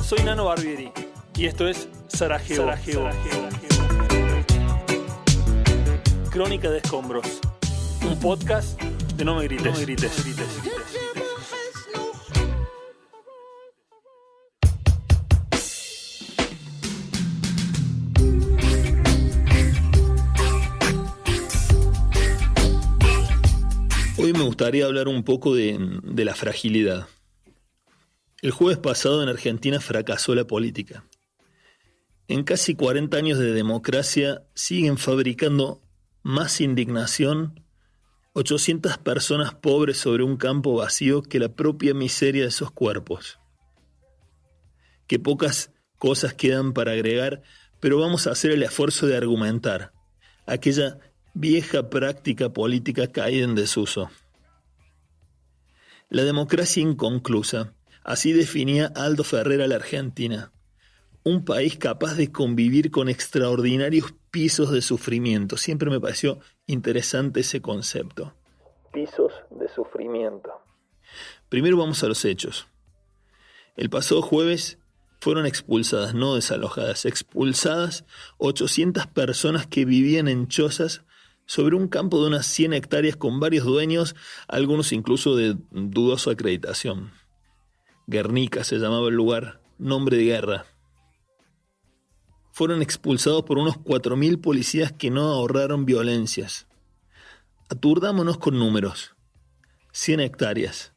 soy Nano Barbieri y esto es Sarajevo. Crónica de Escombros, un podcast de No me grites. Hoy me gustaría hablar un poco de la fragilidad. El jueves pasado en Argentina fracasó la política. En casi 40 años de democracia siguen fabricando más indignación 800 personas pobres sobre un campo vacío que la propia miseria de esos cuerpos. Que pocas cosas quedan para agregar, pero vamos a hacer el esfuerzo de argumentar aquella vieja práctica política caída en desuso. La democracia inconclusa, así definía Aldo Ferrer a la Argentina, un país capaz de convivir con extraordinarios pisos de sufrimiento. Siempre me pareció interesante ese concepto. Pisos de sufrimiento. Primero vamos a los hechos. El pasado jueves fueron expulsadas, no desalojadas, expulsadas 800 personas que vivían en chozas sobre un campo de unas 100 hectáreas con varios dueños, algunos incluso de dudosa acreditación. Guernica se llamaba el lugar, nombre de guerra. Fueron expulsados por unos 4.000 policías que no ahorraron violencias. Aturdámonos con números. 100 hectáreas,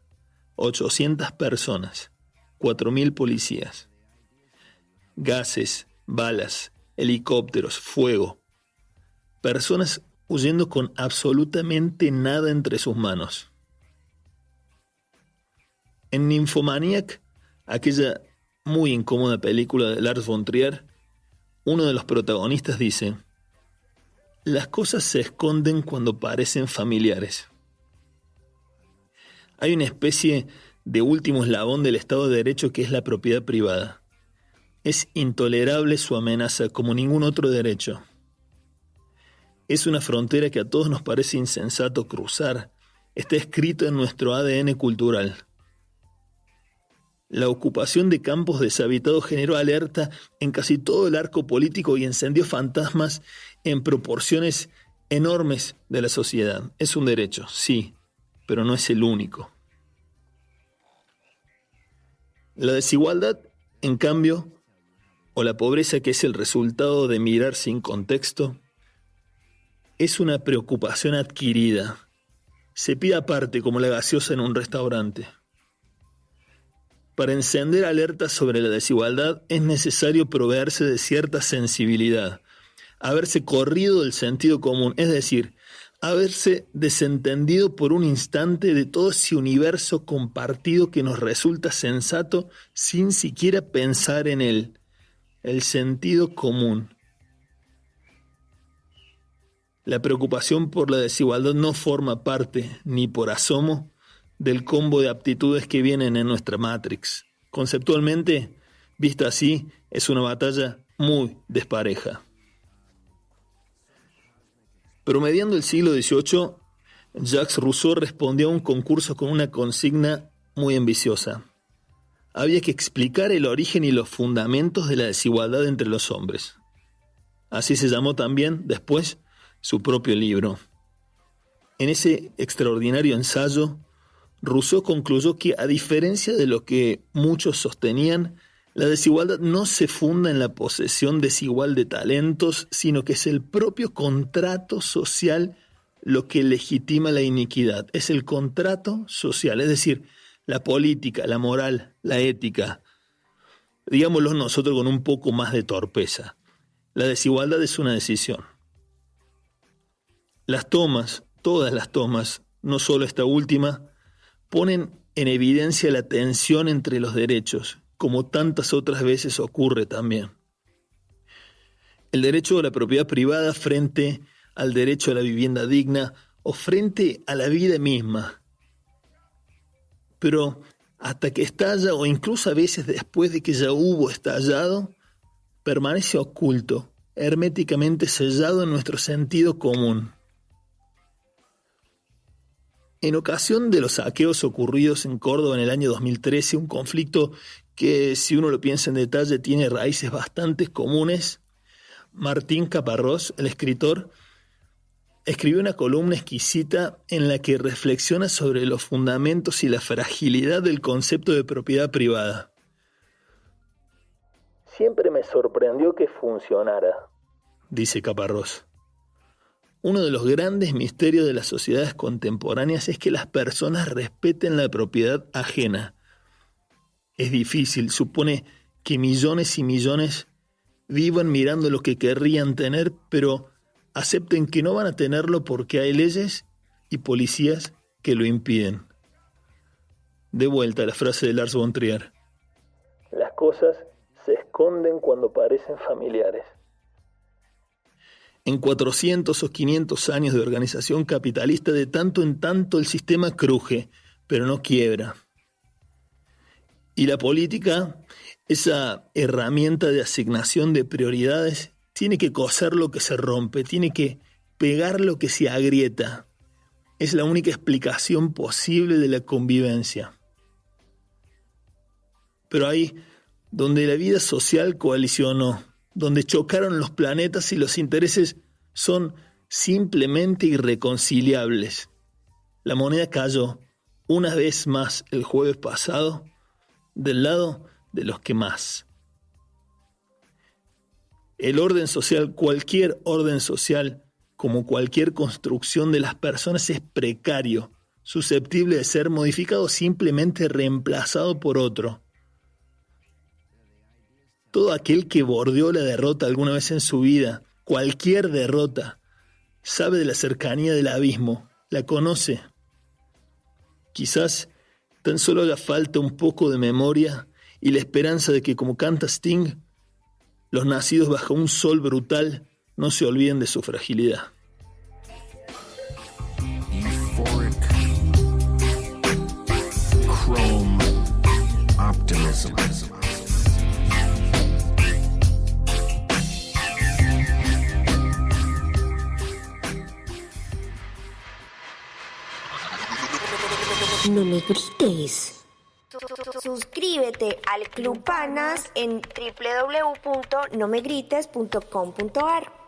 800 personas, 4.000 policías. Gases, balas, helicópteros, fuego. Personas huyendo con absolutamente nada entre sus manos. En Nymphomaniac, aquella muy incómoda película de Lars von Trier, uno de los protagonistas dice: las cosas se esconden cuando parecen familiares. Hay una especie de último eslabón del Estado de Derecho que es la propiedad privada. Es intolerable su amenaza como ningún otro derecho. Es una frontera que a todos nos parece insensato cruzar. Está escrito en nuestro ADN cultural. La ocupación de campos deshabitados generó alerta en casi todo el arco político y encendió fantasmas en proporciones enormes de la sociedad. Es un derecho, sí, pero no es el único. La desigualdad, en cambio, o la pobreza que es el resultado de mirar sin contexto, es una preocupación adquirida. Se pide aparte como la gaseosa en un restaurante. Para encender alertas sobre la desigualdad es necesario proveerse de cierta sensibilidad, haberse corrido del sentido común, es decir, haberse desentendido por un instante de todo ese universo compartido que nos resulta sensato sin siquiera pensar en él, el sentido común. La preocupación por la desigualdad no forma parte, ni por asomo, del combo de aptitudes que vienen en nuestra Matrix. Conceptualmente, vista así, es una batalla muy despareja. Promediando el siglo XVIII, Jacques Rousseau respondió a un concurso con una consigna muy ambiciosa. Había que explicar el origen y los fundamentos de la desigualdad entre los hombres. Así se llamó también, después, su propio libro. En ese extraordinario ensayo, Rousseau concluyó que, a diferencia de lo que muchos sostenían, la desigualdad no se funda en la posesión desigual de talentos, sino que es el propio contrato social lo que legitima la iniquidad. Es el contrato social, es decir, la política, la moral, la ética. Digámoslo nosotros con un poco más de torpeza. La desigualdad es una decisión. Las tomas, todas las tomas, no solo esta última, ponen en evidencia la tensión entre los derechos, como tantas otras veces ocurre también. El derecho a la propiedad privada frente al derecho a la vivienda digna o frente a la vida misma. Pero hasta que estalla, o incluso a veces después de que ya hubo estallado, permanece oculto, herméticamente sellado en nuestro sentido común. En ocasión de los saqueos ocurridos en Córdoba en el año 2013, un conflicto que si uno lo piensa en detalle tiene raíces bastante comunes, Martín Caparrós, el escritor, escribió una columna exquisita en la que reflexiona sobre los fundamentos y la fragilidad del concepto de propiedad privada. Siempre me sorprendió que funcionara, dice Caparrós. Uno de los grandes misterios de las sociedades contemporáneas es que las personas respeten la propiedad ajena. Es difícil, supone que millones y millones vivan mirando lo que querrían tener, pero acepten que no van a tenerlo porque hay leyes y policías que lo impiden. De vuelta a la frase de Lars von Trier. Las cosas se esconden cuando parecen familiares. En 400 o 500 años de organización capitalista, de tanto en tanto el sistema cruje, pero no quiebra. Y la política, esa herramienta de asignación de prioridades, tiene que coser lo que se rompe, tiene que pegar lo que se agrieta. Es la única explicación posible de la convivencia. Pero ahí, donde la vida social coalicionó, donde chocaron los planetas y los intereses son simplemente irreconciliables, la moneda cayó una vez más el jueves pasado del lado de los que más. El orden social, cualquier orden social, como cualquier construcción de las personas, es precario, susceptible de ser modificado o simplemente reemplazado por otro. Todo aquel que bordeó la derrota alguna vez en su vida, cualquier derrota, sabe de la cercanía del abismo, la conoce. Quizás tan solo haga falta un poco de memoria y la esperanza de que, como canta Sting, los nacidos bajo un sol brutal no se olviden de su fragilidad. Euphoric chrome optimism. No me grites. Suscríbete al Club Panas en www.nomegrites.com.ar.